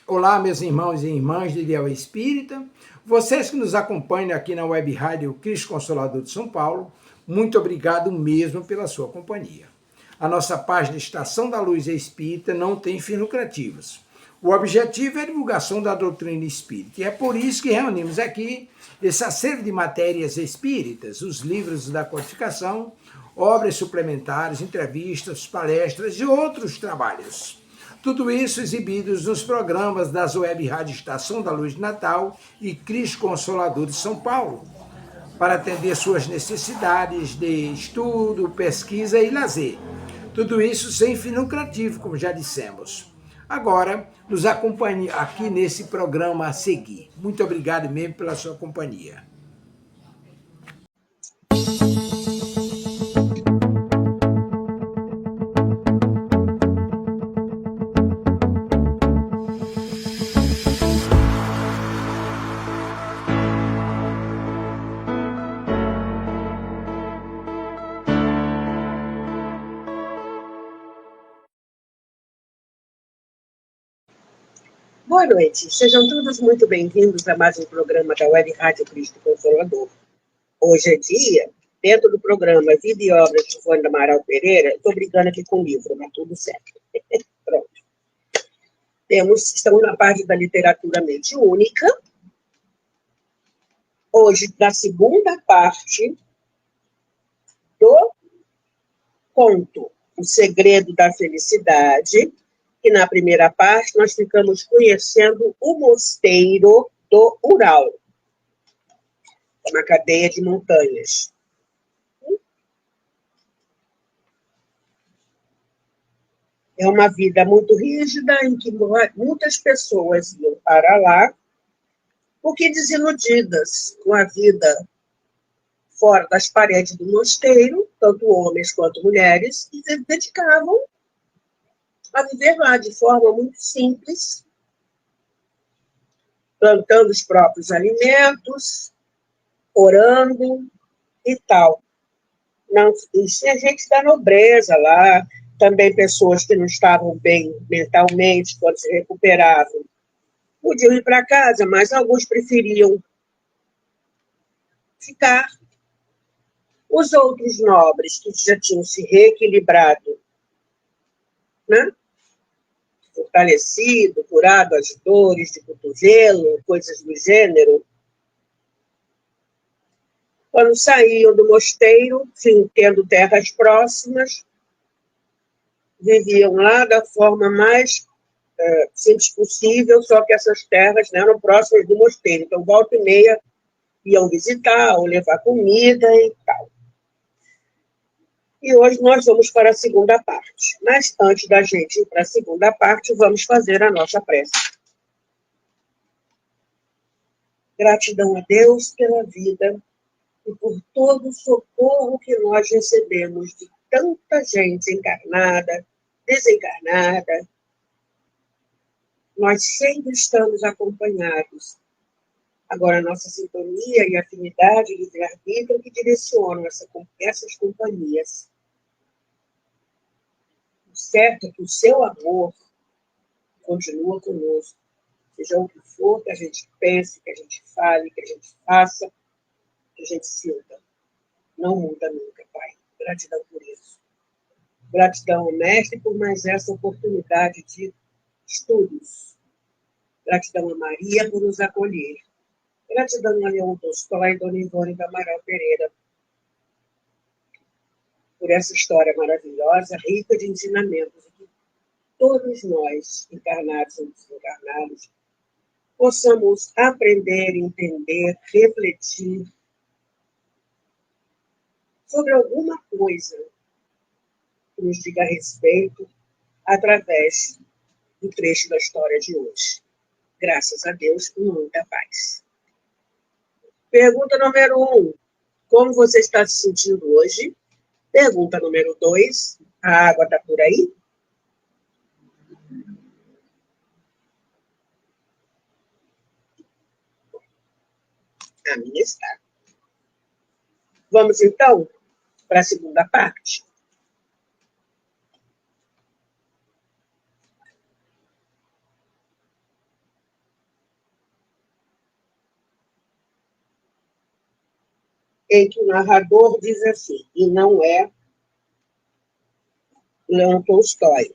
Olá, meus irmãos e irmãs de Ideal Espírita, vocês que nos acompanham aqui na Web Rádio Cristo Consolador de São Paulo, muito obrigado mesmo pela sua companhia. A nossa página Estação da Luz Espírita não tem fins lucrativos. O objetivo é a divulgação da doutrina espírita, e é por isso que reunimos aqui esse acervo de matérias espíritas, os livros da codificação, obras suplementares, entrevistas, palestras e outros trabalhos. Tudo isso exibidos nos programas das Web Rádio Estação da Luz de Natal e Cristo Consolador de São Paulo, para atender suas necessidades de estudo, pesquisa e lazer. Tudo isso sem fim lucrativo, como já dissemos. Agora, nos acompanhe aqui nesse programa a seguir. Muito obrigado mesmo pela sua companhia. Boa noite, sejam todos muito bem-vindos a mais um programa da Web Rádio Cristo Consolador. Hoje é dia, dentro do programa Vida e Obras de Joana Amaral Pereira, estou brigando aqui com o livro, mas tudo certo. Pronto. Estamos na parte da literatura mediúnica. Hoje, na segunda parte do conto O Segredo da Felicidade, que na primeira parte nós ficamos conhecendo o mosteiro do Ural, uma cadeia de montanhas. É uma vida muito rígida, em que muitas pessoas iam para lá, porque desiludidas com a vida fora das paredes do mosteiro, tanto homens quanto mulheres, e se dedicavam a viver lá de forma muito simples, plantando os próprios alimentos, orando e tal. Não, e tinha gente da nobreza lá, também pessoas que não estavam bem mentalmente, quando se recuperavam, podiam ir para casa, mas alguns preferiam ficar. Os outros nobres, que já tinham se reequilibrado, né? Fortalecido, curado as dores de cotovelo, coisas do gênero, quando saíam do mosteiro, tendo terras próximas, viviam lá da forma mais simples possível, só que essas terras eram próximas do mosteiro. Então, volta e meia, iam visitar, ou levar comida e tal. E hoje nós vamos para a segunda parte. Mas antes da gente ir para a segunda parte, vamos fazer a nossa prece. Gratidão a Deus pela vida e por todo o socorro que nós recebemos de tanta gente encarnada, desencarnada. Nós sempre estamos acompanhados. Agora, a nossa sintonia e afinidade de livre-arbítrio que direcionam essas companhias. O certo é que o seu amor continua conosco. Seja o que for que a gente pense, que a gente fale, que a gente faça, que a gente sinta. Não muda nunca, Pai. Gratidão por isso. Gratidão ao Mestre por mais essa oportunidade de estudos. Gratidão a Maria por nos acolher. Gratidão a Leão Tolstói e Dona Ivone da Amaral Pereira por essa história maravilhosa, rica de ensinamentos, que todos nós, encarnados ou desencarnados, possamos aprender, entender, refletir sobre alguma coisa que nos diga respeito através do trecho da história de hoje. Graças a Deus, com muita paz. Pergunta número 1. Como você está se sentindo hoje? Pergunta número 2. A água está por aí? A minha está. Vamos, então, para a segunda parte? em que o narrador diz assim, e não é Leon Tolstói.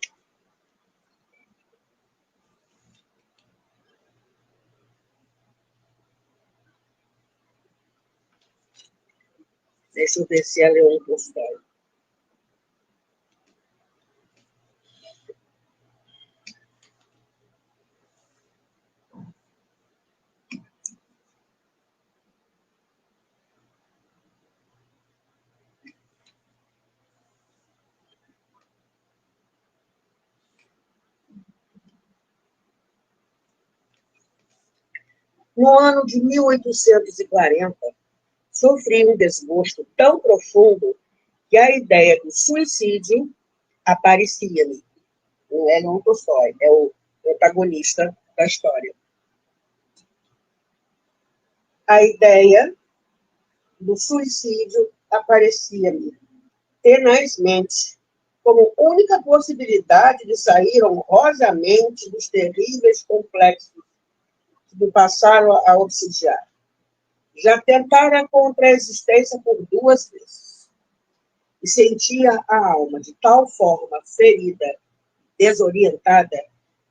Deixa eu ver se é Leon Tolstói. No ano de 1840, sofri um desgosto tão profundo que a ideia do suicídio aparecia-me. Não é Leon Tolstói, é o protagonista da história. A ideia do suicídio aparecia-me tenazmente como única possibilidade de sair honrosamente dos terríveis complexos que me passaram a obsidiar. Já tentara contra a existência por 2 vezes e sentia a alma de tal forma ferida, desorientada,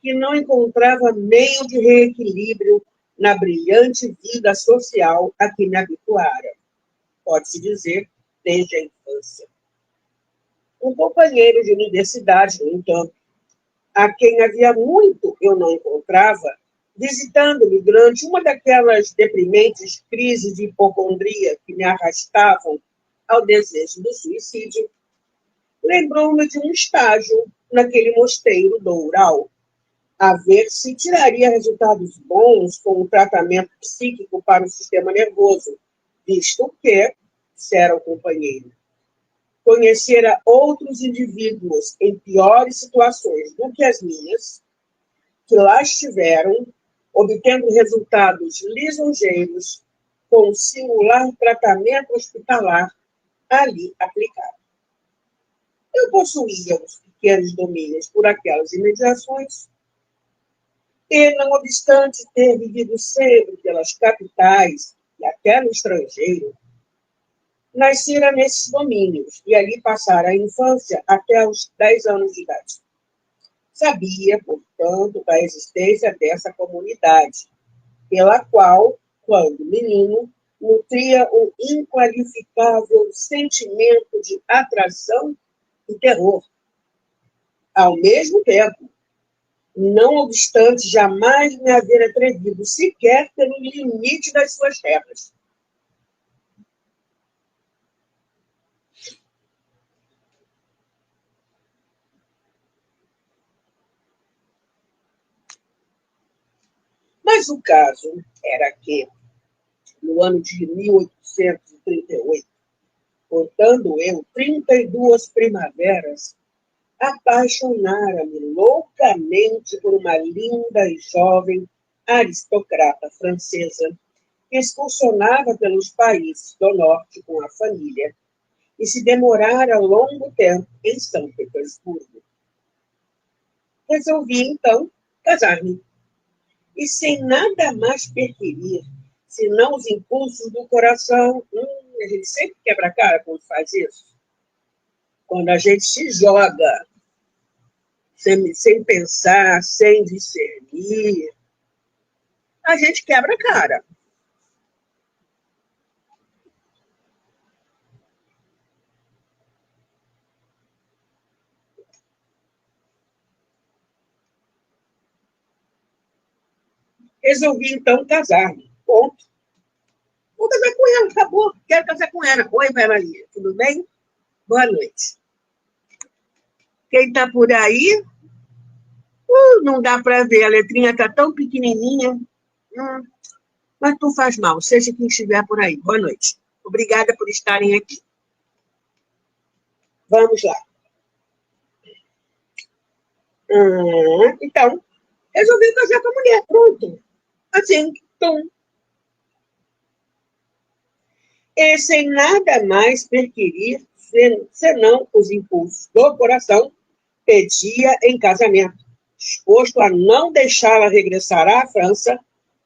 que não encontrava meio de reequilíbrio na brilhante vida social a que me habituara. Pode-se dizer, desde a infância. Um companheiro de universidade, no entanto, a quem havia muito eu não encontrava, visitando-me durante uma daquelas deprimentes crises de hipocondria que me arrastavam ao desejo do suicídio, lembrou-me de um estágio naquele mosteiro do Ural, a ver se tiraria resultados bons com o tratamento psíquico para o sistema nervoso, visto que, dissera o companheiro, conhecera outros indivíduos em piores situações do que as minhas, que lá estiveram, obtendo resultados lisonjeiros com o singular tratamento hospitalar ali aplicado. Eu possuía os pequenos domínios por aquelas imediações, e, não obstante ter vivido sempre pelas capitais e até no estrangeiro, nascera nesses domínios e ali passara a infância até os 10 anos de idade. Sabia, portanto, da existência dessa comunidade, pela qual, quando menino, nutria um inqualificável sentimento de atração e terror. Ao mesmo tempo, não obstante jamais me haver atrevido sequer pelo limite das suas terras. Mas o caso era que, no ano de 1838, contando eu 32 primaveras, apaixonara-me loucamente por uma linda e jovem aristocrata francesa que excursionava pelos países do norte com a família e se demorara longo tempo em São Petersburgo. Resolvi, então, casar-me. E sem nada mais perquirir, senão os impulsos do coração, a gente sempre quebra a cara quando faz isso. Quando a gente se joga, sem pensar, sem discernir, a gente quebra a cara. Resolvi, então, casar-me. Ponto. Vou casar com ela, acabou. Quero casar com ela. Oi, Maria, tudo bem? Boa noite. Quem está por aí? Não dá para ver, a letrinha está tão pequenininha. Mas não faz mal, seja quem estiver por aí. Boa noite. Obrigada por estarem aqui. Vamos lá. Então, resolvi casar com a mulher. Pronto. Assim, tum. E sem nada mais perquirir, senão os impulsos do coração, pedia em casamento, disposto a não deixá-la regressar à França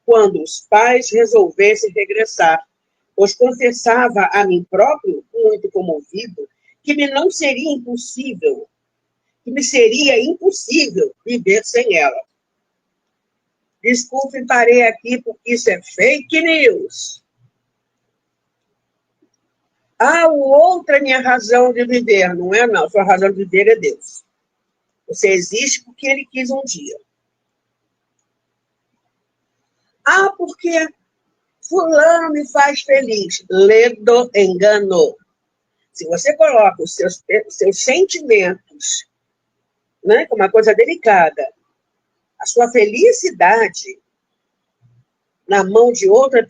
quando os pais resolvessem regressar, pois confessava a mim próprio, muito comovido, que me seria impossível viver sem ela. Desculpe, parei aqui porque isso é fake news. O outro é minha razão de viver. Não é, não. Sua razão de viver é Deus. Você existe porque Ele quis um dia. Porque fulano me faz feliz. Ledo, engano. Se você coloca os seus sentimentos, né, como uma coisa delicada, a sua felicidade na mão de outra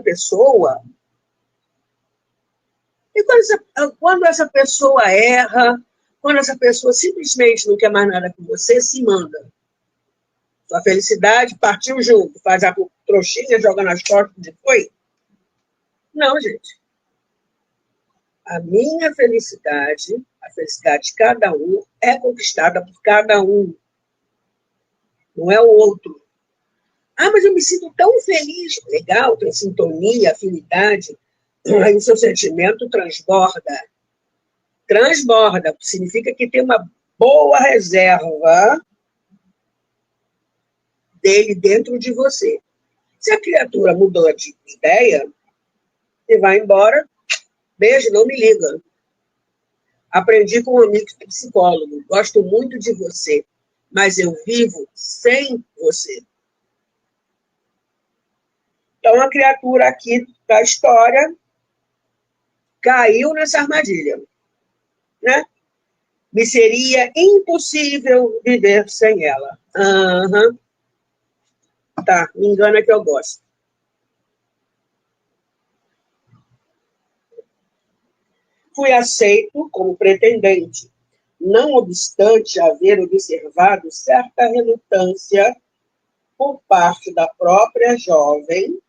pessoa, e quando essa pessoa erra, quando essa pessoa simplesmente não quer mais nada com você, se manda. Sua felicidade partiu junto, faz a trouxinha, joga nas costas de foi? Não, gente. A minha felicidade, a felicidade de cada um, é conquistada por cada um. Não é o outro. Mas eu me sinto tão feliz. Legal, tem sintonia, afinidade. Aí o seu sentimento transborda. Transborda, significa que tem uma boa reserva dele dentro de você. Se a criatura mudou de ideia, e vai embora, beijo, não me liga. Aprendi com um amigo psicólogo, gosto muito de você, mas eu vivo sem você. Então, a criatura aqui da história caiu nessa armadilha, né? Me seria impossível viver sem ela. Tá, me engana que eu gosto. Fui aceito como pretendente, não obstante haver observado certa relutância por parte da própria jovem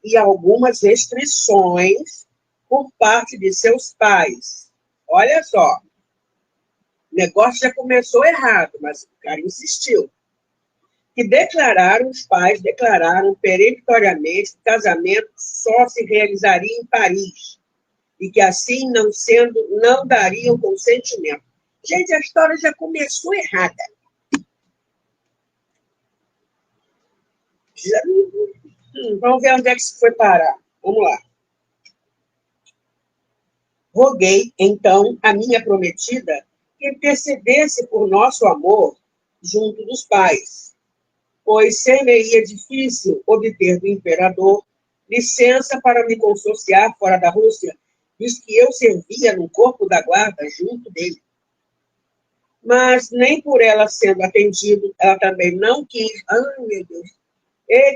e algumas restrições por parte de seus pais. Olha só, o negócio já começou errado, mas o cara insistiu. Os pais declararam peremptoriamente que o casamento só se realizaria em Paris e que assim, não sendo, não dariam consentimento. Gente, a história já começou errada. Vamos ver onde é que isso foi parar. Vamos lá. Roguei, então, a minha prometida que intercedesse por nosso amor junto dos pais, pois ser-me-ia difícil obter do imperador licença para me consorciar fora da Rússia, visto que eu servia no corpo da guarda junto dele. Mas nem por ela sendo atendido, ela também não quis. Meu Deus!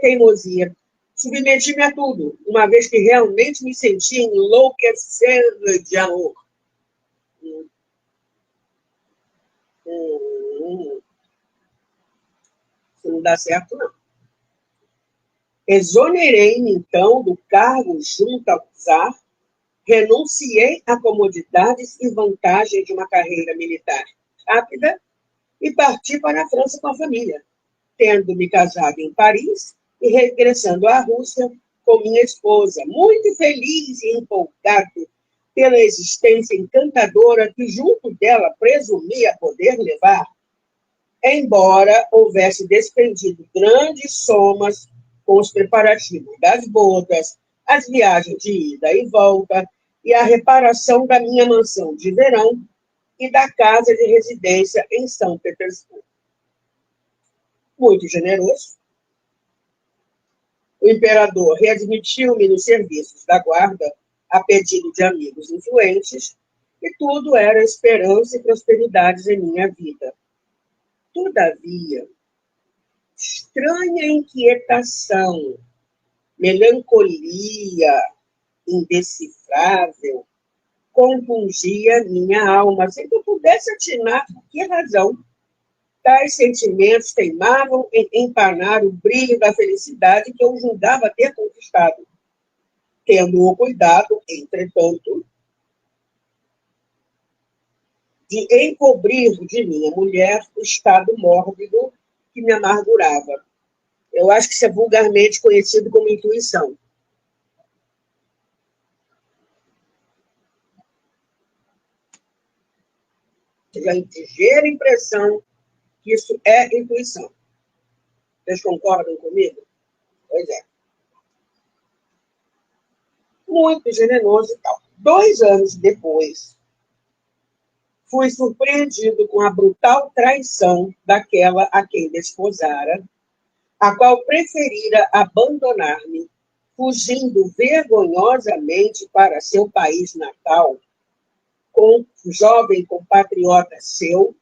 Teimosia! Submeti-me a tudo, uma vez que realmente me sentia enlouquecendo de amor. Isso não dá certo, não. Exonerei-me, então, do cargo junto ao czar, renunciei a comodidades e vantagens de uma carreira militar rápida e parti para a França com a família, tendo me casado em Paris e regressando à Rússia com minha esposa, muito feliz e empolgado pela existência encantadora que junto dela presumia poder levar, embora houvesse despendido grandes somas com os preparativos das bodas, as viagens de ida e volta e a reparação da minha mansão de verão e da casa de residência em São Petersburgo. Muito generoso, o imperador readmitiu-me nos serviços da guarda a pedido de amigos influentes e tudo era esperança e prosperidades em minha vida. Todavia, estranha inquietação, melancolia indecifrável compungia minha alma, sem que eu pudesse atinar por que razão. Tais sentimentos teimavam em empanar o brilho da felicidade que eu julgava ter conquistado, tendo o cuidado, entretanto, de encobrir de minha mulher o estado mórbido que me amargurava. Eu acho que isso é vulgarmente conhecido como intuição. tive a ligeira impressão que isso é intuição. Vocês concordam comigo? Pois é. Muito generoso e tal. 2 anos depois, fui surpreendido com a brutal traição daquela a quem desposara, a qual preferira abandonar-me, fugindo vergonhosamente para seu país natal, com um jovem compatriota seu,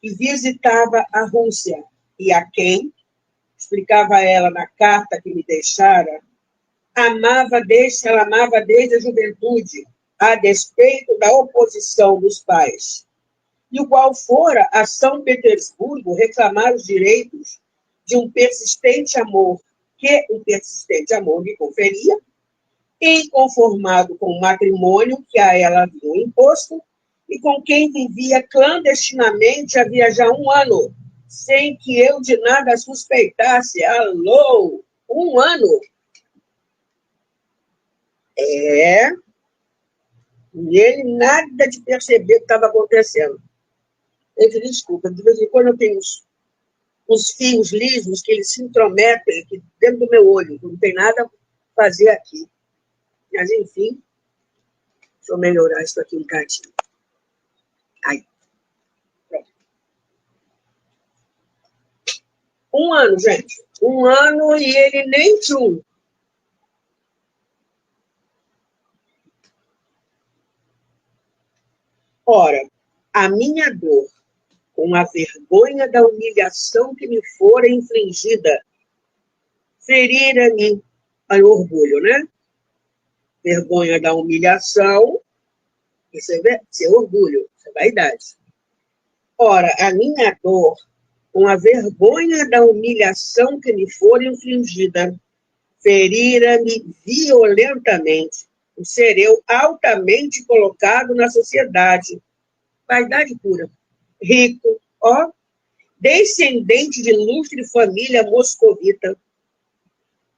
que visitava a Rússia, e a quem, explicava ela na carta que me deixara, ela amava desde a juventude, a despeito da oposição dos pais, e o qual fora a São Petersburgo reclamar os direitos de um persistente amor lhe conferia, inconformado com o matrimônio que a ela haviam imposto, e com quem vivia clandestinamente havia já 1 ano, sem que eu de nada suspeitasse. Alô? 1 ano? E ele nada de perceber o que estava acontecendo. Ele desculpa, de vez em quando eu tenho uns fios lisos que eles se intrometem aqui dentro do meu olho, não tem nada a fazer aqui. Mas, enfim, deixa eu melhorar isso aqui um bocadinho. Aí. Pronto. 1 ano, gente. 1 ano e ele nem tchum. Ora, a minha dor, com a vergonha da humilhação que me fora infligida, ferira-me ao orgulho, né? Vergonha da humilhação, isso é orgulho, isso é vaidade. Ora, a minha dor, com a vergonha da humilhação que me for infligida, ferira-me violentamente, o ser eu altamente colocado na sociedade, vaidade pura, rico, descendente de ilustre família moscovita,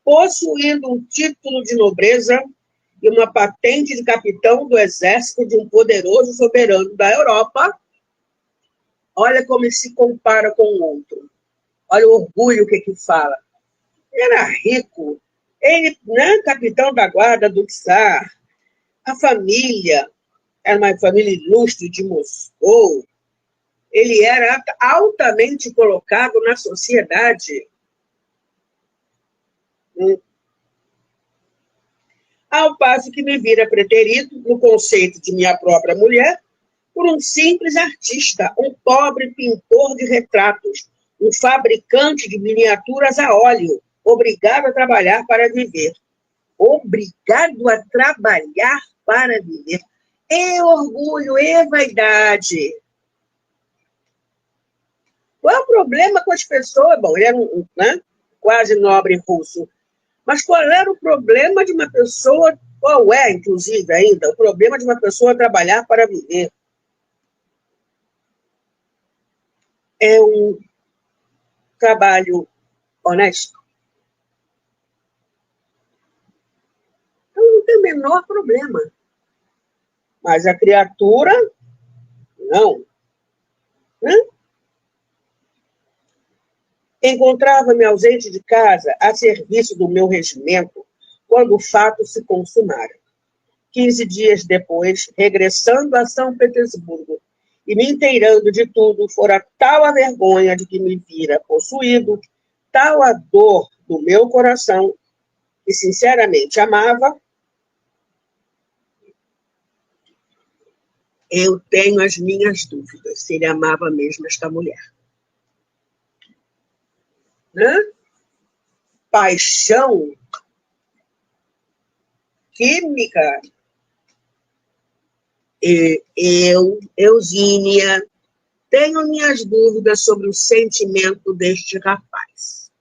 possuindo um título de nobreza e uma patente de capitão do exército de um poderoso soberano da Europa. Olha como ele se compara com o outro. Olha o orgulho que fala. Ele era rico, ele, né, capitão da guarda do czar, a família era uma família ilustre de Moscou, ele era altamente colocado na sociedade. Ao passo que me vira preterido no conceito de minha própria mulher por um simples artista, um pobre pintor de retratos, um fabricante de miniaturas a óleo, obrigado a trabalhar para viver. Obrigado a trabalhar para viver. É orgulho, é vaidade. Qual é o problema com as pessoas? Bom, ele era né, quase nobre russo. Mas qual era o problema de uma pessoa, qual é, inclusive, ainda, o problema de uma pessoa trabalhar para viver? É um trabalho honesto. Então, não tem o menor problema. Mas a criatura, não. Né? Encontrava-me ausente de casa a serviço do meu regimento quando o fato se consumara. 15 dias depois, regressando a São Petersburgo e me inteirando de tudo, fora tal a vergonha de que me vira possuído, tal a dor do meu coração, que sinceramente amava, eu tenho as minhas dúvidas se ele amava mesmo esta mulher. Né? Paixão química. Eu, Eusínia, tenho minhas dúvidas sobre o sentimento deste rapaz.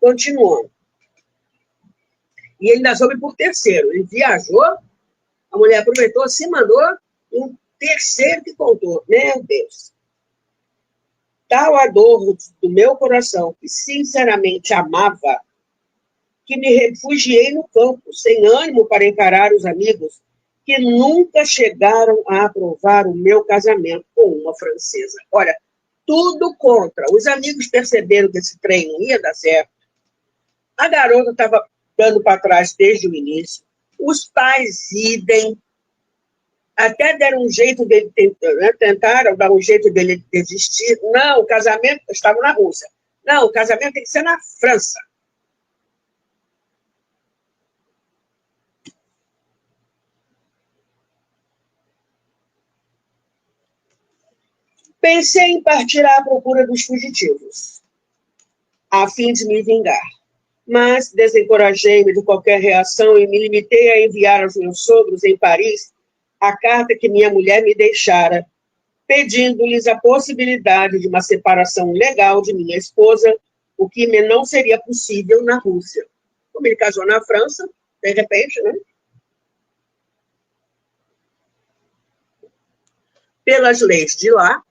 Continuando. E ainda soube por terceiro. Ele viajou, a mulher aproveitou, se mandou, e um terceiro que contou. Meu Deus. Tal a dor do meu coração, que sinceramente amava, que me refugiei no campo, sem ânimo para encarar os amigos, que nunca chegaram a aprovar o meu casamento com uma francesa. Olha, tudo contra. Os amigos perceberam que esse trem não ia dar certo. A garota estava dando para trás desde o início. Os pais idem. Até deram um jeito dele, né? Tentaram dar um jeito dele desistir. Não, o casamento estava na Rússia. Não, o casamento tem que ser na França. Pensei em partir à procura dos fugitivos, a fim de me vingar. Mas desencorajei-me de qualquer reação e me limitei a enviar aos meus sogros em Paris a carta que minha mulher me deixara, pedindo-lhes a possibilidade de uma separação legal de minha esposa, o que me não seria possível na Rússia. Como ele casou na França, de repente, né? Pelas leis de lá,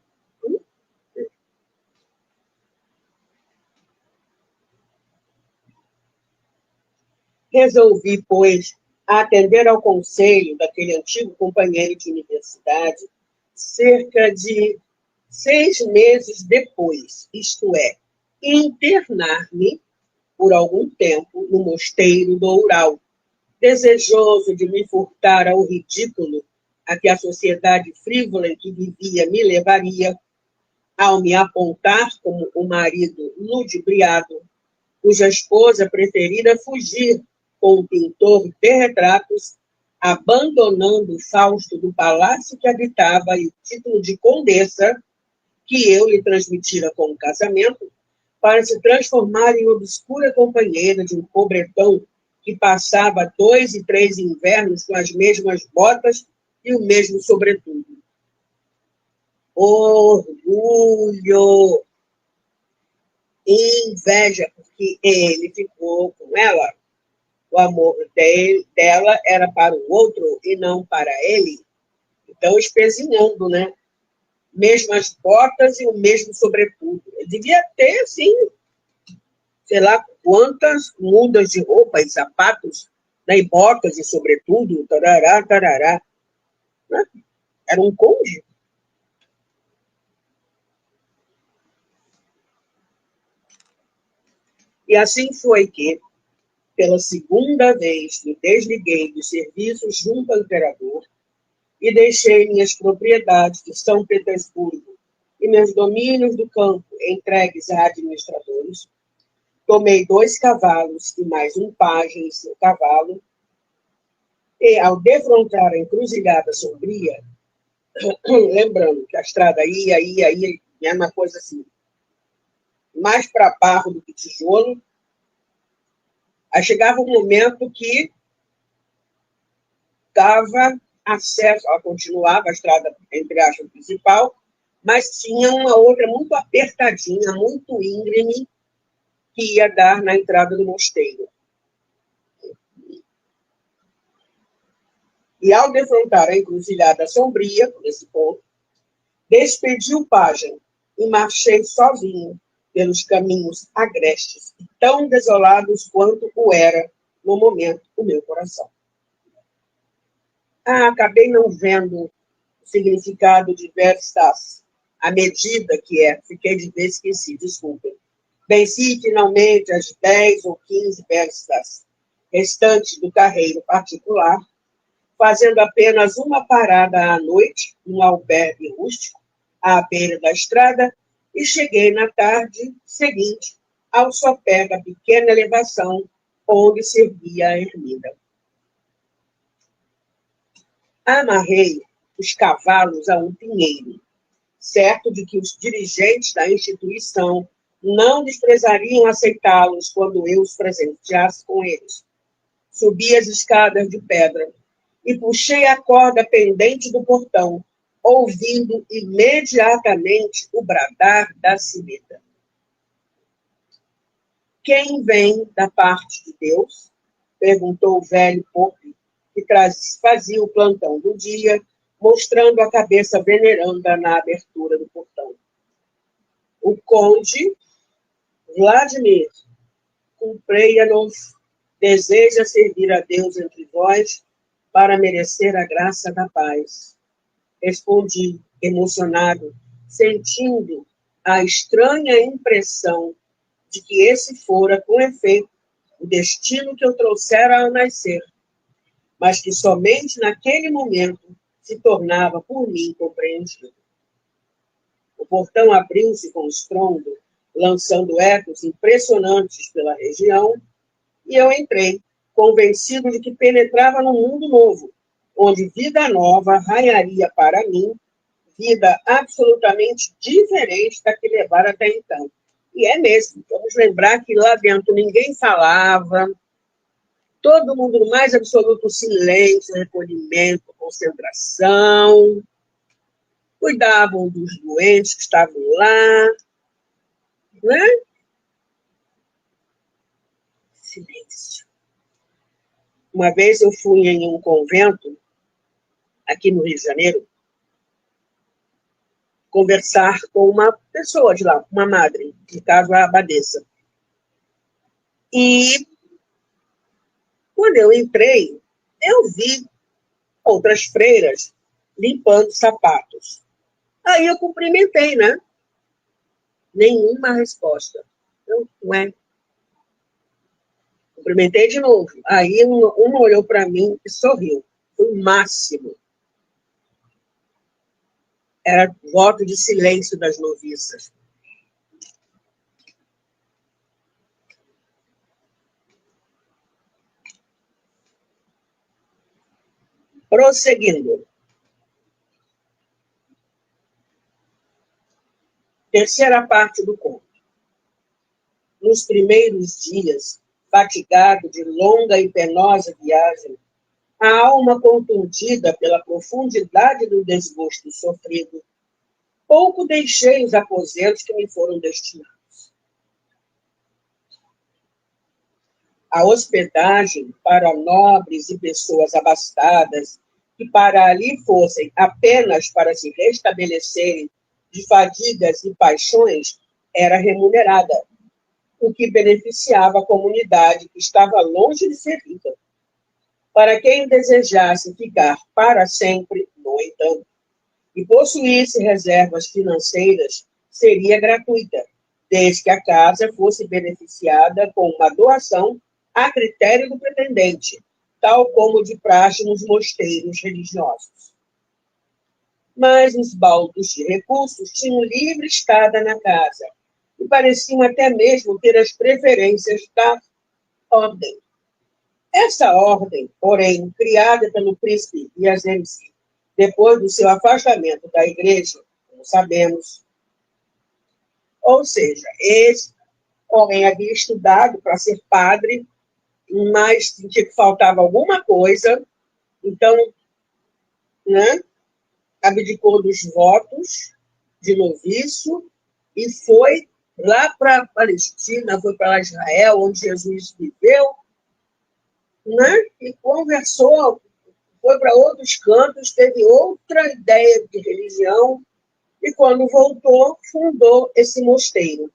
resolvi, pois, atender ao conselho daquele antigo companheiro de universidade cerca de 6 meses depois, isto é, internar-me por algum tempo no Mosteiro do Oural, desejoso de me furtar ao ridículo a que a sociedade frívola em que vivia me levaria, ao me apontar como o marido ludibriado, cuja esposa preferira fugir com o pintor de retratos, abandonando o Fausto do palácio que habitava e o título de condessa, que eu lhe transmitira com o casamento, para se transformar em obscura companheira de um pobretão que passava 2 e 3 invernos com as mesmas botas e o mesmo sobretudo. Orgulho, inveja, porque ele ficou com ela. O amor dela era para o outro e não para ele. Então, espezinhando, né? Mesmas botas e o mesmo sobretudo. Ele devia ter, assim, sei lá quantas mudas de roupa e sapatos, né? E botas e sobretudo, tarará, tarará. Né? Era um cônjuge. E assim foi que, pela segunda vez, me desliguei dos serviços junto ao imperador e deixei minhas propriedades de São Petersburgo e meus domínios do campo entregues a administradores. Tomei 2 cavalos e mais um pajem e seu cavalo, e, ao defrontar a encruzilhada sombria, lembrando que a estrada ia, é uma coisa assim, mais para barro do que tijolo, aí chegava um momento que dava acesso, ela continuava a estrada, entre aspas, principal, mas tinha uma outra muito apertadinha, muito íngreme, que ia dar na entrada do mosteiro. E, ao defrontar a encruzilhada sombria, nesse ponto, despedi o pajem e marchei sozinho pelos caminhos agrestes e tão desolados quanto o era, no momento, o meu coração. Acabei não vendo o significado de verstas, à medida que fiquei de ver, esqueci, desculpem. Venci finalmente as 10 ou 15 verstas restantes do carreiro particular, fazendo apenas uma parada à noite, num albergue rústico, à beira da estrada, e cheguei na tarde seguinte ao sopé da pequena elevação onde servia a ermida. Amarrei os cavalos a um pinheiro, certo de que os dirigentes da instituição não desprezariam aceitá-los quando eu os presenteasse com eles. Subi as escadas de pedra e puxei a corda pendente do portão, ouvindo imediatamente o bradar da sineta. Quem vem da parte de Deus? Perguntou o velho pope, que fazia o plantão do dia, mostrando a cabeça veneranda na abertura do portão. O conde Vladimir Kupreyanov deseja servir a Deus entre vós para merecer a graça da paz. Respondi, emocionado, sentindo a estranha impressão de que esse fora, com efeito, o destino que eu trouxera ao nascer, mas que somente naquele momento se tornava por mim compreendido. O portão abriu-se com estrondo, lançando ecos impressionantes pela região, e eu entrei, convencido de que penetrava num mundo novo, onde vida nova raiaria para mim, vida absolutamente diferente da que levara até então. E é mesmo, vamos lembrar que lá dentro ninguém falava, todo mundo no mais absoluto silêncio, recolhimento, concentração, cuidavam dos doentes que estavam lá, né? Silêncio. Uma vez eu fui em um convento, aqui no Rio de Janeiro, conversar com uma pessoa de lá, uma madre, no caso a abadesa. E quando eu entrei, eu vi outras freiras limpando sapatos. Aí eu cumprimentei, né? Nenhuma resposta. Eu, ué. Cumprimentei de novo. Aí uma olhou para mim e sorriu. Foi o máximo. Era voto de silêncio das noviças. Prosseguindo. Terceira parte do conto. Nos primeiros dias, fatigado de longa e penosa viagem, a alma contundida pela profundidade do desgosto sofrido, pouco deixei os aposentos que me foram destinados. A hospedagem para nobres e pessoas abastadas, que para ali fossem apenas para se restabelecerem de fadigas e paixões, era remunerada, o que beneficiava a comunidade que estava longe de ser rica. Para quem desejasse ficar para sempre, no entanto, e possuísse reservas financeiras, seria gratuita, desde que a casa fosse beneficiada com uma doação a critério do pretendente, tal como de praxe nos mosteiros religiosos. Mas os baldos de recursos tinham livre estada na casa, e pareciam até mesmo ter as preferências da ordem. Essa ordem, porém, criada pelo príncipe Yazemski, depois do seu afastamento da igreja, como sabemos, ou seja, esse homem havia estudado para ser padre, mas sentia que faltava alguma coisa, então, né, abdicou dos votos de noviço e foi lá para a Palestina, foi para Israel, onde Jesus viveu, né, e conversou, foi para outros cantos, teve outra ideia de religião, e quando voltou, fundou esse mosteiro.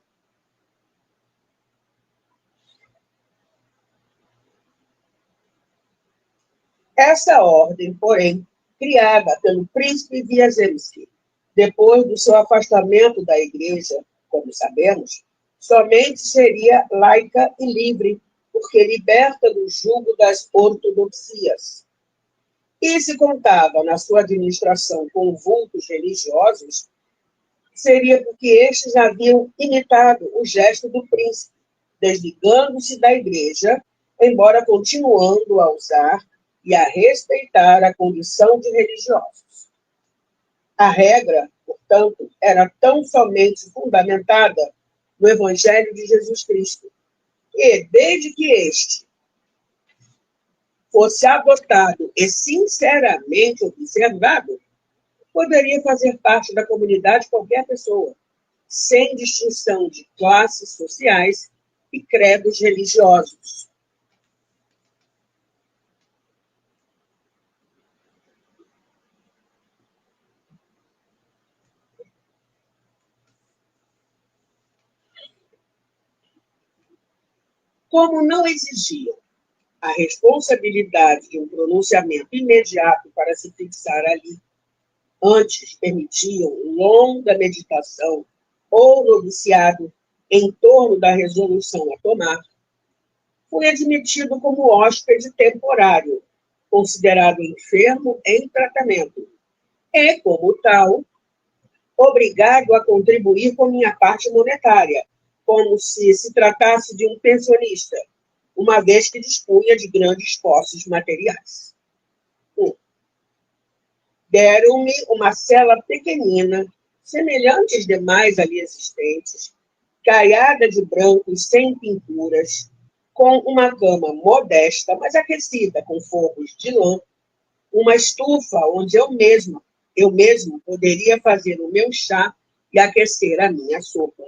Essa ordem, porém, criada pelo príncipe Wiazemski, depois do seu afastamento da igreja, como sabemos, somente seria laica e livre, porque liberta do jugo das ortodoxias. E se contava na sua administração com vultos religiosos, seria porque estes haviam imitado o gesto do príncipe, desligando-se da igreja, embora continuando a usar e a respeitar a condição de religiosos. A regra, portanto, era tão somente fundamentada no Evangelho de Jesus Cristo, e, desde que este fosse adotado e sinceramente observado, poderia fazer parte da comunidade qualquer pessoa, sem distinção de classes sociais e credos religiosos. Como não exigiam A responsabilidade de um pronunciamento imediato para se fixar ali, antes permitiam longa meditação ou noviciado em torno da resolução a tomar, fui admitido como hóspede temporário, considerado enfermo em tratamento, e, como tal, obrigado a contribuir com minha parte monetária, como se tratasse de um pensionista, uma vez que dispunha de grandes posses materiais. Deram-me uma cela pequenina, semelhante às demais ali existentes, caiada de branco e sem pinturas, com uma cama modesta, mas aquecida com forros de lã, uma estufa onde eu mesmo poderia fazer o meu chá e aquecer a minha sopa,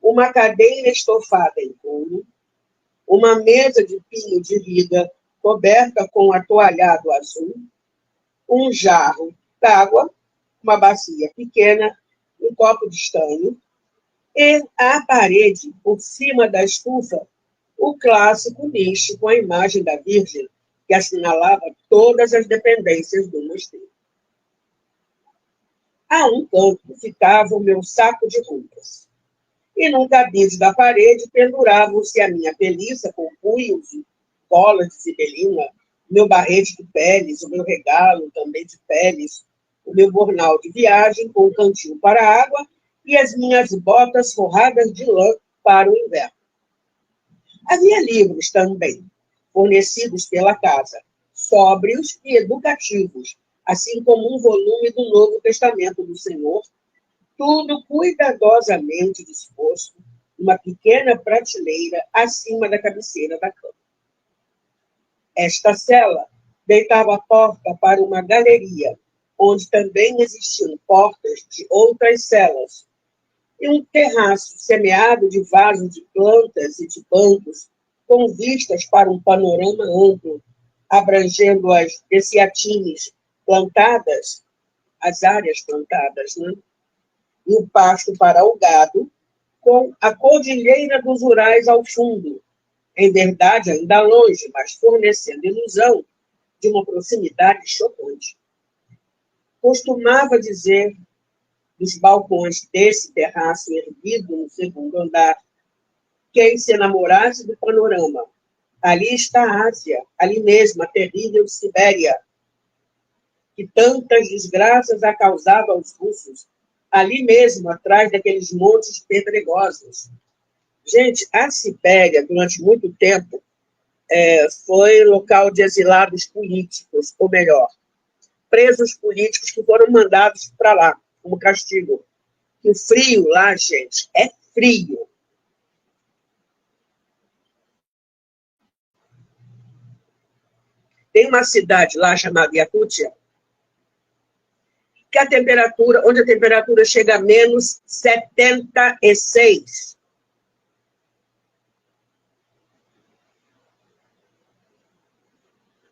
uma cadeira estofada em couro, uma mesa de pinho de viga coberta com atoalhado azul, um jarro d'água, uma bacia pequena, um copo de estanho, e à parede, por cima da estufa, o clássico nicho com a imagem da Virgem, que assinalava todas as dependências do mosteiro. A um canto ficava o meu saco de roupas, e num cabide da parede penduravam-se a minha peliça com punhos e colas de sibelina, o meu barrete de peles, o meu regalo também de peles, o meu bornal de viagem com um cantil para a água e as minhas botas forradas de lã para o inverno. Havia livros também, fornecidos pela casa, sóbrios e educativos, assim como um volume do Novo Testamento do Senhor, tudo cuidadosamente disposto numa pequena prateleira acima da cabeceira da cama. Esta cela deitava a porta para uma galeria, onde também existiam portas de outras celas, e um terraço semeado de vasos de plantas e de bancos, com vistas para um panorama amplo, abrangendo as essiatines plantadas, as áreas plantadas, né? E o pasto para o gado, com a cordilheira dos Urais ao fundo, em verdade ainda longe, mas fornecendo ilusão de uma proximidade chocante. Costumava dizer dos balcões desse terraço erguido no segundo andar, quem se enamorasse do panorama, ali está a Ásia, ali mesmo a terrível Sibéria, que tantas desgraças ha causado aos russos, ali mesmo, atrás daqueles montes pedregosos. Gente, a Sibéria, durante muito tempo, foi local de exilados políticos, ou melhor, presos políticos que foram mandados para lá, como castigo. E o frio lá, gente, é frio. Tem uma cidade lá chamada Yakutia, que onde a temperatura chega a menos 76.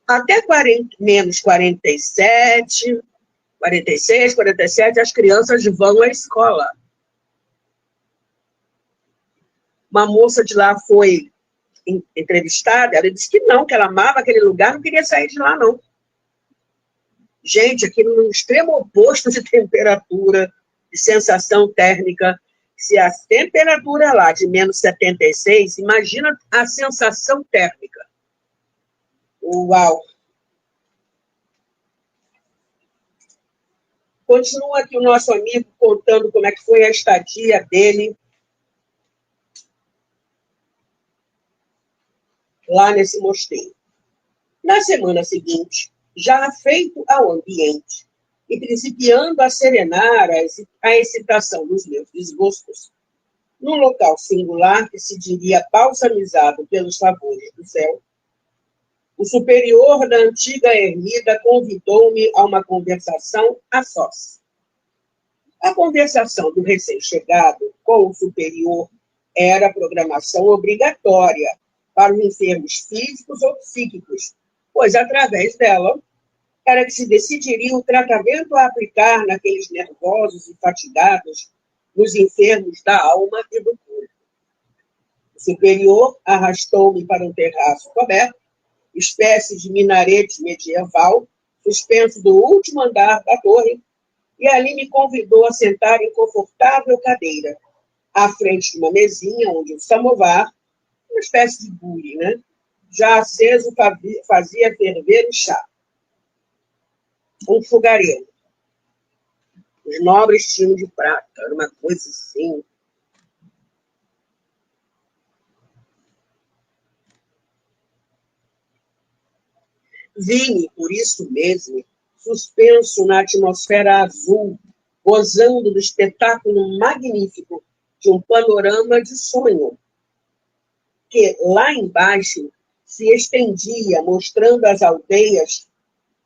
Até menos 47, 46, 47, as crianças vão à escola. Uma moça de lá foi entrevistada, ela disse que não, que ela amava aquele lugar, não queria sair de lá, não. Gente, aqui no extremo oposto de temperatura, de sensação térmica, se a temperatura lá de menos 76, imagina a sensação térmica. Uau! Continua aqui o nosso amigo contando como é que foi a estadia dele lá nesse mosteiro. Na semana seguinte, já afeito ao ambiente e principiando a serenar a excitação dos meus desgostos, num local singular que se diria balsamizado pelos favores do céu, o superior da antiga ermida convidou-me a uma conversação a sós. A conversação do recém-chegado com o superior era programação obrigatória para os enfermos físicos ou psíquicos, pois, através dela, era que se decidiria o tratamento a aplicar naqueles nervosos e fatigados, nos enfermos da alma e do corpo. O superior arrastou-me para um terraço coberto, espécie de minarete medieval, suspenso do último andar da torre, e ali me convidou a sentar em confortável cadeira, à frente de uma mesinha onde o samovar, uma espécie de bule, né? Já aceso, fazia ferver o chá. Um fogareiro. Os nobres tinham de prata, era uma coisa assim. Vi-me, por isso mesmo, suspenso na atmosfera azul, gozando do espetáculo magnífico de um panorama de sonho, que lá embaixo se estendia, mostrando as aldeias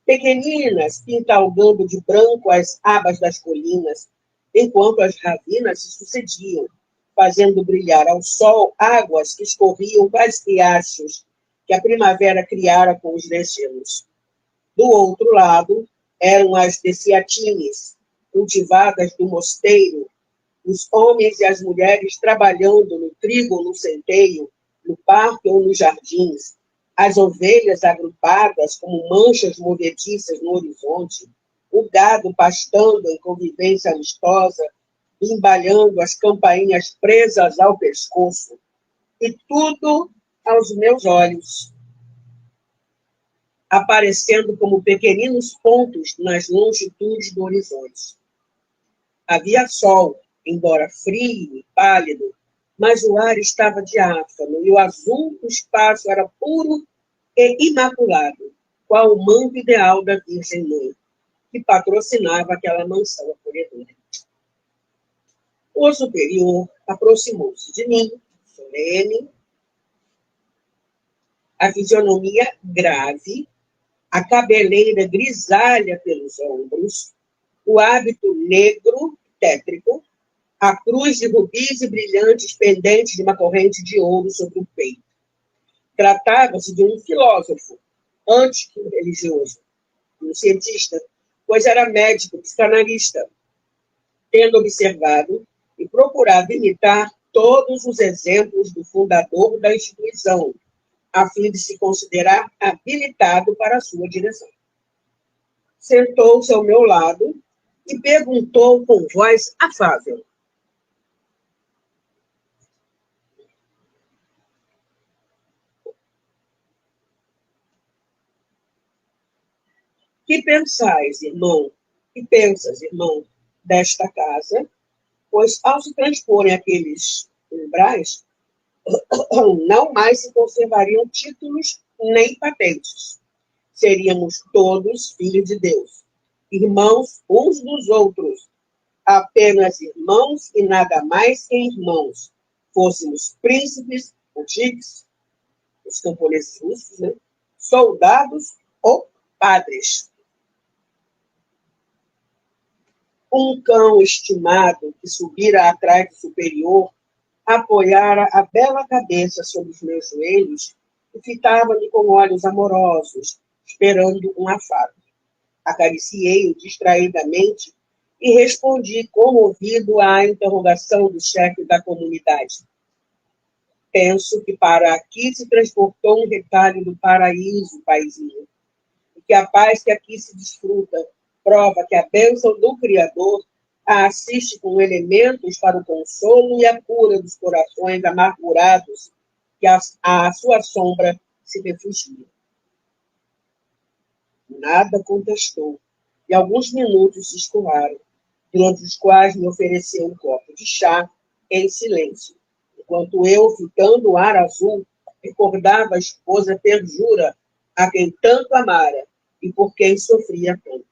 pequeninas, pintalgando de branco as abas das colinas, enquanto as ravinas se sucediam, fazendo brilhar ao sol águas que escorriam quais riachos que a primavera criara com os desgelos. Do outro lado, eram as dessiatines, cultivadas do mosteiro, os homens e as mulheres trabalhando no trigo ou no centeio, no parque ou nos jardins, as ovelhas agrupadas como manchas movediças no horizonte, o gado pastando em convivência amistosa, embalhando as campainhas presas ao pescoço, e tudo aos meus olhos, aparecendo como pequeninos pontos nas longitudes do horizonte. Havia sol, embora frio e pálido, mas o ar estava diáfano e o azul do espaço era puro e imaculado, qual o manto ideal da Virgem Mãe, que patrocinava aquela mansão acolhedora. O superior aproximou-se de mim, solene, a fisionomia grave, a cabeleira grisalha pelos ombros, o hábito negro, tétrico, a cruz de rubis e brilhantes pendentes de uma corrente de ouro sobre o peito. Tratava-se de um filósofo, antes que um religioso, um cientista, pois era médico, psicanalista, tendo observado e procurado imitar todos os exemplos do fundador da instituição, a fim de se considerar habilitado para a sua direção. Sentou-se ao meu lado e perguntou com voz afável: que pensais, irmão? Que pensas, irmão, desta casa? Pois, ao se transporem aqueles umbrais, não mais se conservariam títulos nem patentes. Seríamos todos filhos de Deus, irmãos uns dos outros, apenas irmãos e nada mais que irmãos. Fôssemos príncipes, antigos, os camponeses russos, né? Soldados ou padres. Um cão estimado que subira atrás do superior apoiara a bela cabeça sobre os meus joelhos e fitava-me com olhos amorosos, esperando um afago. Acariciei-o distraidamente e respondi comovido à interrogação do chefe da comunidade. Penso que para aqui se transportou um retalho do paraíso, paizinho, e que a paz que aqui se desfruta prova que a bênção do Criador a assiste com elementos para o consolo e a cura dos corações amargurados que à sua sombra se refugiam. Nada contestou, e alguns minutos se escoaram, durante os quais me ofereceu um copo de chá em silêncio, enquanto eu, fitando o ar azul, recordava a esposa perjura a quem tanto amara e por quem sofria tanto.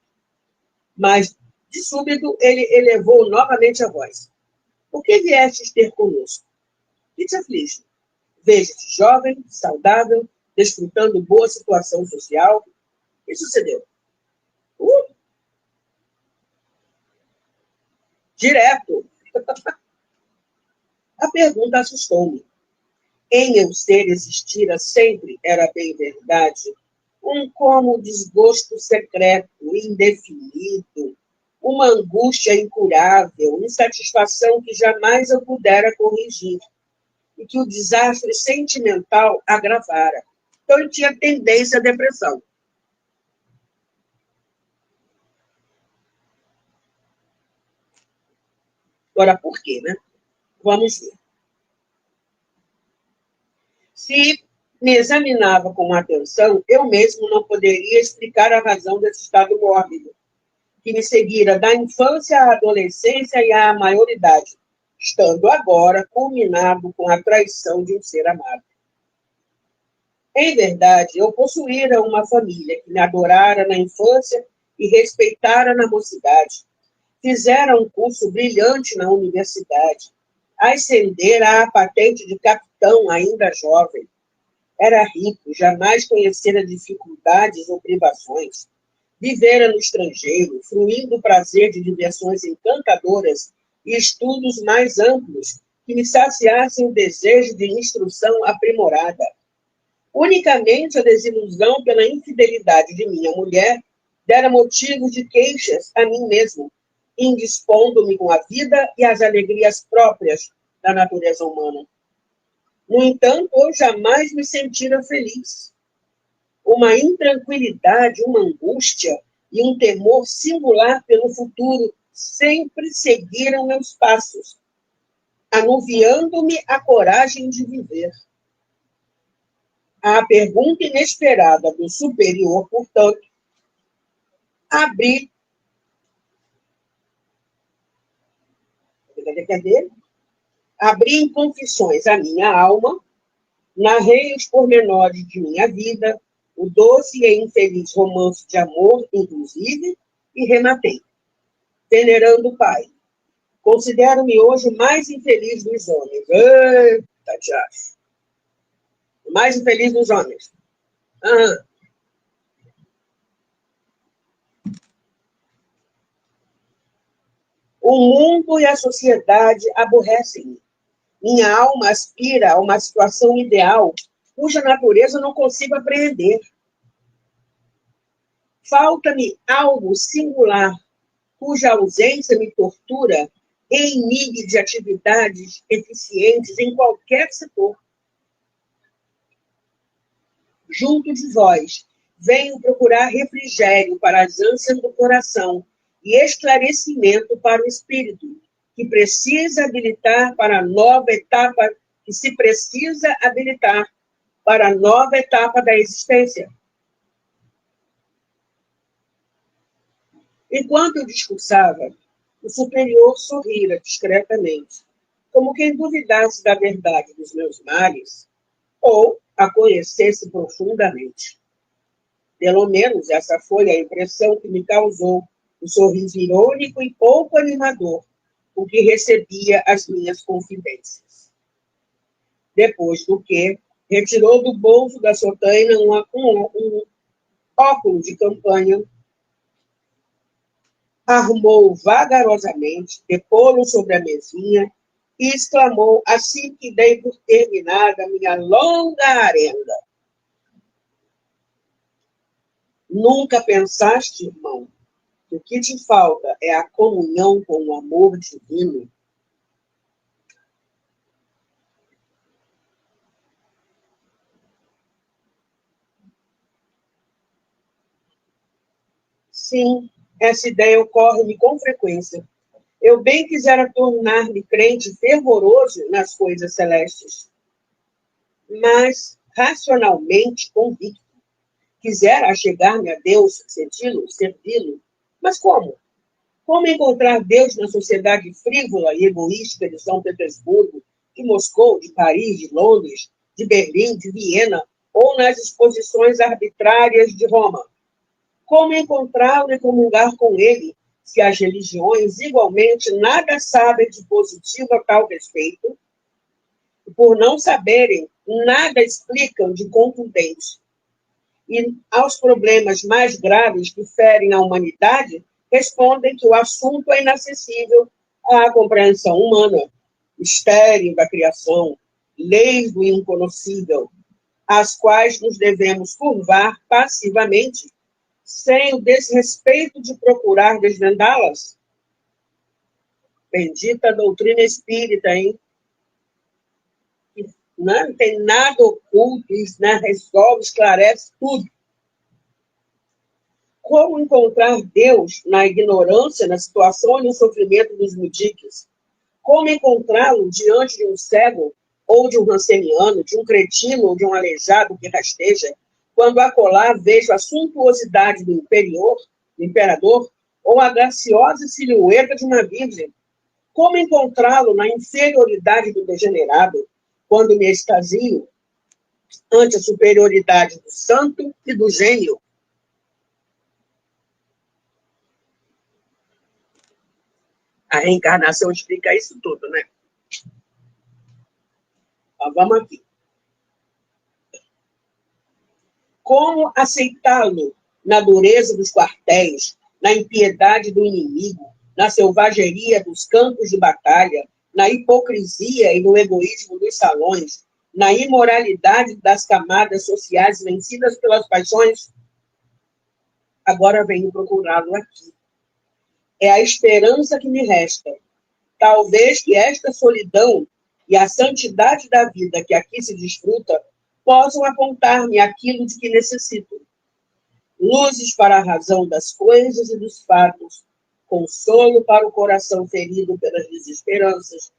Mas, de súbito, ele elevou novamente a voz. Por que viestes ter conosco? Que te aflige? Vejo-te jovem, saudável, desfrutando boa situação social. O que sucedeu? Direto. A pergunta assustou-me. Em meu ser existira sempre, era bem verdade, um como desgosto secreto, indefinido, uma angústia incurável, insatisfação que jamais eu pudera corrigir, e que o desastre sentimental agravara. Então, ele tinha tendência à depressão. Agora, por quê, né? Vamos ver. Se me examinava com atenção, eu mesmo não poderia explicar a razão desse estado mórbido, que me seguira da infância à adolescência e à maioridade, estando agora culminado com a traição de um ser amado. Em verdade, eu possuíra uma família que me adorara na infância e respeitara na mocidade. Fizera um curso brilhante na universidade, ascendera à patente de capitão ainda jovem. Era rico, jamais conhecera dificuldades ou privações. Vivera no estrangeiro, fruindo o prazer de diversões encantadoras e estudos mais amplos que me saciassem o desejo de instrução aprimorada. Unicamente a desilusão pela infidelidade de minha mulher dera motivo de queixas a mim mesmo, indispondo-me com a vida e as alegrias próprias da natureza humana. No entanto, eu jamais me sentira feliz. Uma intranquilidade, uma angústia e um temor singular pelo futuro sempre seguiram meus passos, anuviando-me a coragem de viver. À pergunta inesperada do superior, portanto, abri em confissões a minha alma, narrei os pormenores de minha vida, o doce e infeliz romance de amor, inclusive, e rematei. Venerando o Pai, considero-me hoje o mais infeliz dos homens. Eita, diacho. O mais infeliz dos homens. O mundo e a sociedade aborrecem-me. Minha alma aspira a uma situação ideal, cuja natureza não consigo apreender. Falta-me algo singular, cuja ausência me tortura e inibe de atividades eficientes em qualquer setor. Junto de vós, venho procurar refrigério para as ânsias do coração e esclarecimento para o espírito, que precisa habilitar para a nova etapa, que se precisa habilitar para a nova etapa da existência. Enquanto eu discursava, o superior sorrira discretamente, como quem duvidasse da verdade dos meus males, ou a conhecesse profundamente. Pelo menos essa foi a impressão que me causou o sorriso irônico e pouco animador com que recebia as minhas confidências. Depois do que, retirou do bolso da sotaina um óculo de campanha, armou vagarosamente, depô-lo sobre a mesinha e exclamou assim que dei por terminada a minha longa arenda. Nunca pensaste, irmão, que o que te falta é a comunhão com o amor divino? Sim, essa ideia ocorre-me com frequência. Eu bem quisera tornar-me crente fervoroso nas coisas celestes, mas racionalmente convicto. Quisera achegar-me a Deus, servi-lo, mas como? Como encontrar Deus na sociedade frívola e egoísta de São Petersburgo, de Moscou, de Paris, de Londres, de Berlim, de Viena, ou nas exposições arbitrárias de Roma? Como encontrá-lo e comungar com ele, se as religiões igualmente nada sabem de positivo a tal respeito, e por não saberem, nada explicam de contundente? E aos problemas mais graves que ferem a humanidade, respondem que o assunto é inacessível à compreensão humana, mistério da criação, leis do inconhecível, às quais nos devemos curvar passivamente, sem o desrespeito de procurar desvendá-las. Bendita doutrina espírita, hein? né? Não tem nada oculto, isso, né? Resolve, esclarece tudo. Como encontrar Deus na ignorância, na situação e no sofrimento dos mudiques? Como encontrá-lo diante de um cego ou de um ranceniano, de um cretino ou de um aleijado que rasteja, quando acolá vejo a suntuosidade do imperador, ou a graciosa silhueta de uma virgem? Como encontrá-lo na inferioridade do degenerado, quando me extasio ante a superioridade do santo e do gênio? A reencarnação explica isso tudo, né? Mas vamos aqui. Como aceitá-lo na dureza dos quartéis, na impiedade do inimigo, na selvageria dos campos de batalha, na hipocrisia e no egoísmo dos salões, na imoralidade das camadas sociais vencidas pelas paixões? Agora venho procurá-lo aqui. É a esperança que me resta. Talvez que esta solidão e a santidade da vida que aqui se desfruta possam apontar-me aquilo de que necessito. Luzes para a razão das coisas e dos fatos, consolo para o coração ferido pelas desesperanças.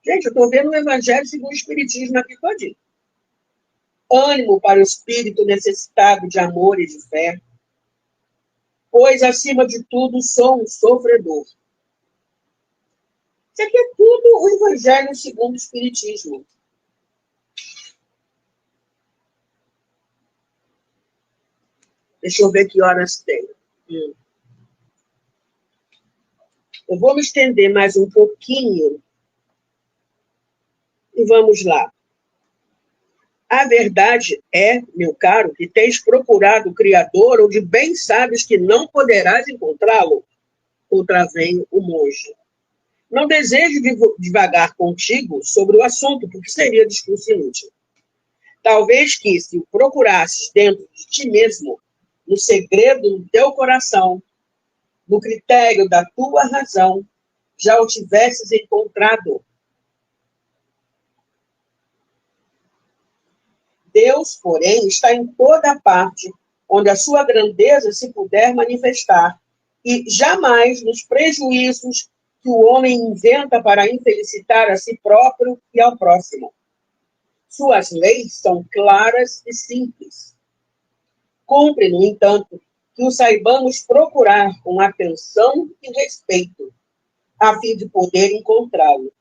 Gente, eu estou vendo o Evangelho segundo o Espiritismo aqui todinho. Ânimo para o espírito necessitado de amor e de fé, pois, acima de tudo, sou um sofredor. Isso aqui é tudo o Evangelho segundo o Espiritismo. Deixa eu ver que horas tem. Eu vou me estender mais um pouquinho. E vamos lá. A verdade é, meu caro, que tens procurado o Criador, onde bem sabes que não poderás encontrá-lo. Contravém o monge. Não desejo divagar contigo sobre o assunto, porque seria discurso inútil. Talvez que, se o procurasses dentro de ti mesmo, no segredo do teu coração, no critério da tua razão, já o tivesses encontrado. Deus, porém, está em toda parte, onde a sua grandeza se puder manifestar, e jamais nos prejuízos que o homem inventa para infelicitar a si próprio e ao próximo. Suas leis são claras e simples. Cumpre, no entanto, que o saibamos procurar com atenção e respeito, a fim de poder encontrá-lo.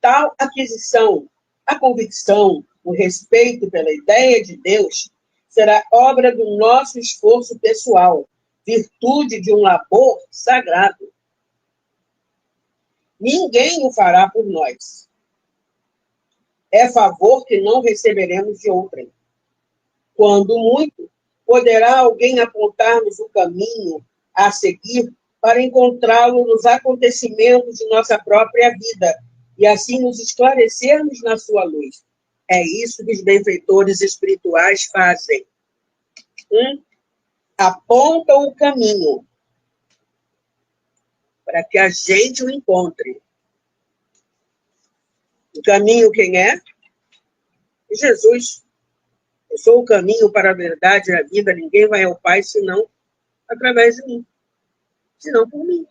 Tal aquisição, a convicção, o respeito pela ideia de Deus, será obra do nosso esforço pessoal, virtude de um labor sagrado. Ninguém o fará por nós. É favor que não receberemos de outrem. Quando muito, poderá alguém apontar-nos o caminho a seguir para encontrá-lo nos acontecimentos de nossa própria vida e assim nos esclarecermos na sua luz. É isso que os benfeitores espirituais fazem. Apontam o caminho para que a gente o encontre. O caminho quem é? Jesus. Eu sou o caminho para a verdade e a vida. Ninguém vai ao Pai senão através de mim. Senão por mim.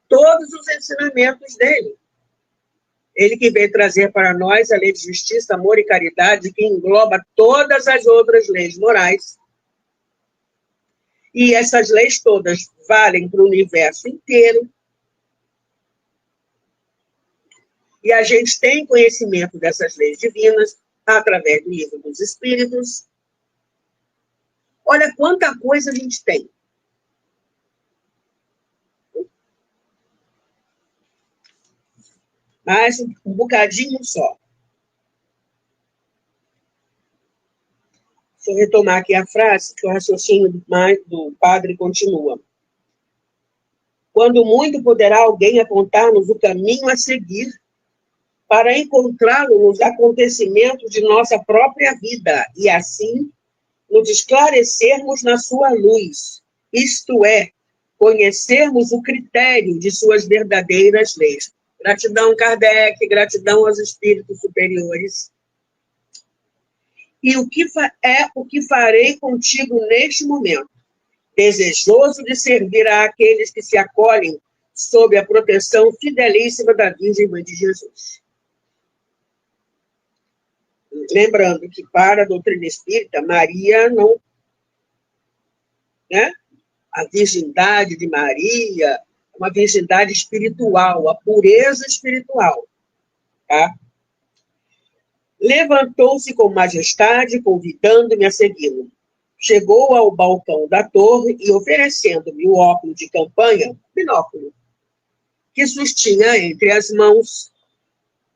Todos os ensinamentos dele. Ele que veio trazer para nós a lei de justiça, amor e caridade, que engloba todas as outras leis morais. E essas leis todas valem para o universo inteiro. E a gente tem conhecimento dessas leis divinas através do livro dos Espíritos. Olha quanta coisa a gente tem. Mas um bocadinho só. Deixa eu retomar aqui a frase, que o raciocínio do padre continua. Quando muito poderá alguém apontar-nos o caminho a seguir para encontrá-lo nos acontecimentos de nossa própria vida e assim nos esclarecermos na sua luz, isto é, conhecermos o critério de suas verdadeiras leis. Gratidão, Kardec, gratidão aos espíritos superiores. E o que farei contigo neste momento, desejoso de servir àqueles que se acolhem sob a proteção fidelíssima da Virgem Mãe de Jesus. Lembrando que, para a doutrina espírita, Maria não... né? A virgindade de Maria é uma virgindade espiritual, a pureza espiritual. Tá? Levantou-se com majestade, convidando-me a segui-lo. Chegou ao balcão da torre e, oferecendo-me o óculos de campanha, binóculo, que sustinha entre as mãos,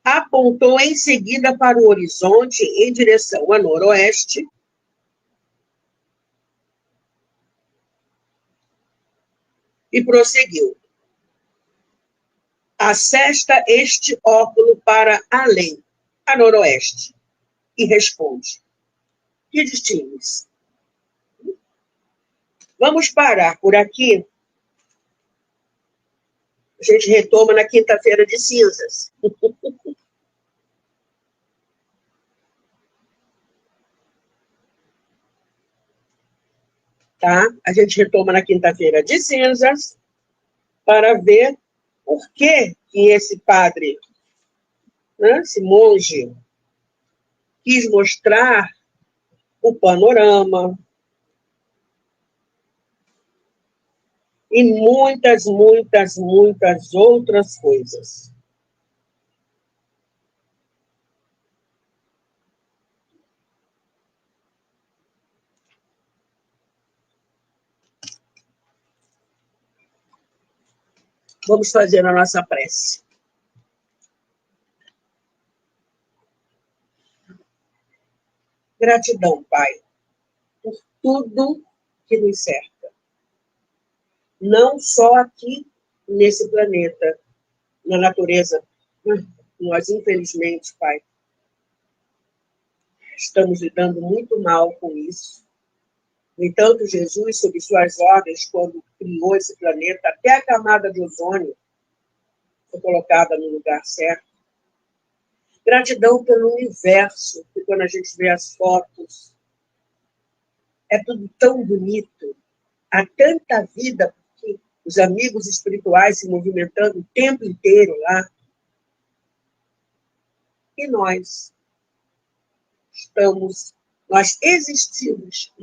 apontou em seguida para o horizonte em direção a noroeste e prosseguiu. Assesta este óculo para além, a noroeste, e responde. Que distingues? Vamos parar por aqui. A gente retoma na quinta-feira de cinzas. Tá? A gente retoma na quinta-feira de cinzas para ver por que esse padre, né, esse monge, quis mostrar o panorama e muitas, muitas, muitas outras coisas. Vamos fazer a nossa prece. Gratidão, Pai, por tudo que nos cerca. Não só aqui, nesse planeta, na natureza. Nós, infelizmente, Pai, estamos lidando muito mal com isso. No entanto, Jesus, sob suas ordens, quando criou esse planeta, até a camada de ozônio foi colocada no lugar certo. Gratidão pelo universo, que quando a gente vê as fotos, é tudo tão bonito. Há tanta vida, porque os amigos espirituais se movimentando o tempo inteiro lá. E nós existimos.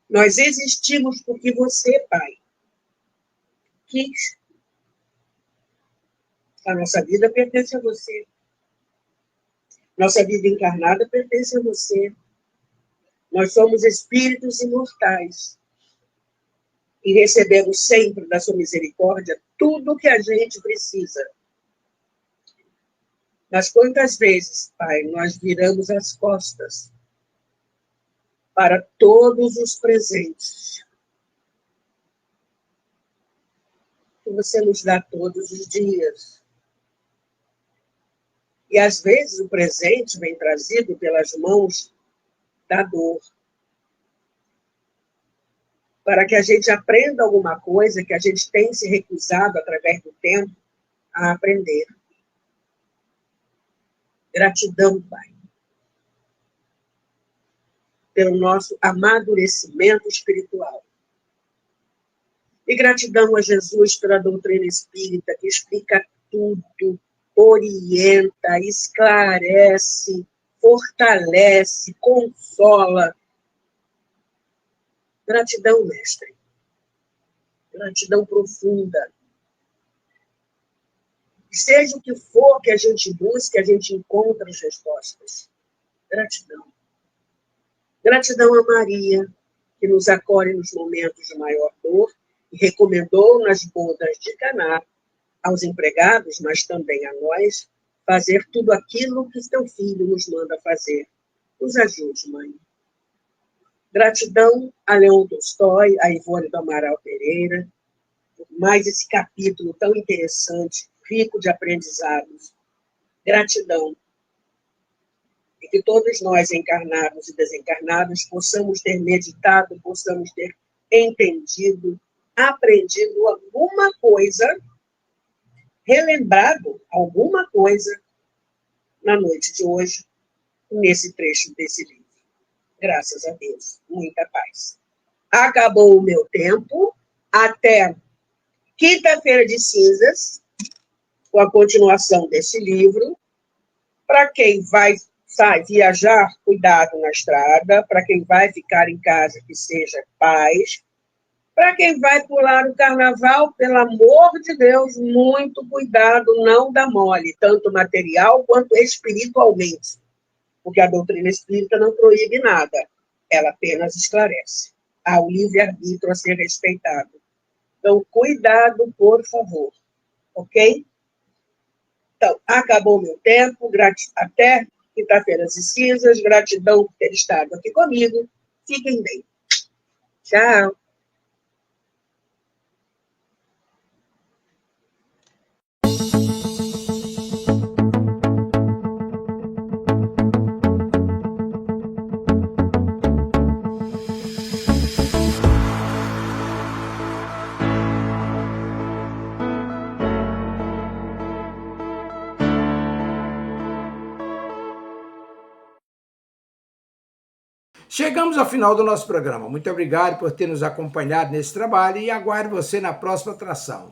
Nós existimos porque você, Pai, quis. A nossa vida pertence a você. Nossa vida encarnada pertence a você. Nós somos espíritos imortais. E recebemos sempre da sua misericórdia tudo o que a gente precisa. Mas quantas vezes, Pai, nós viramos as costas para todos os presentes que você nos dá todos os dias. E às vezes o presente vem trazido pelas mãos da dor. Para que a gente aprenda alguma coisa que a gente tem se recusado através do tempo a aprender. Gratidão, Pai, pelo nosso amadurecimento espiritual. E gratidão a Jesus pela doutrina espírita, que explica tudo, orienta, esclarece, fortalece, consola. Gratidão, mestre. Gratidão profunda. Seja o que for que a gente busque, a gente encontra as respostas. Gratidão. Gratidão a Maria, que nos acolhe nos momentos de maior dor e recomendou nas bodas de Caná aos empregados, mas também a nós, fazer tudo aquilo que teu filho nos manda fazer. Nos ajude, mãe. Gratidão a Leon Tolstói, a Ivone do Amaral Pereira, por mais esse capítulo tão interessante, rico de aprendizados. Gratidão. E que todos nós, encarnados e desencarnados, possamos ter meditado, possamos ter entendido, aprendido alguma coisa, relembrado alguma coisa na noite de hoje, nesse trecho desse livro. Graças a Deus, muita paz. Acabou o meu tempo, até quinta-feira de cinzas, com a continuação desse livro. Para quem vai viajar, cuidado na estrada. Para quem vai ficar em casa, que seja paz. Para quem vai pular o carnaval, pelo amor de Deus, muito cuidado, não dá mole, tanto material quanto espiritualmente. Porque a doutrina espírita não proíbe nada, ela apenas esclarece. Há o livre-arbítrio a ser respeitado. Então, cuidado, por favor. Ok? Então, acabou o meu tempo. Até quinta-feiras e cinzas. Gratidão por ter estado aqui comigo. Fiquem bem. Tchau. Chegamos ao final do nosso programa. Muito obrigado por ter nos acompanhado nesse trabalho e aguardo você na próxima atração.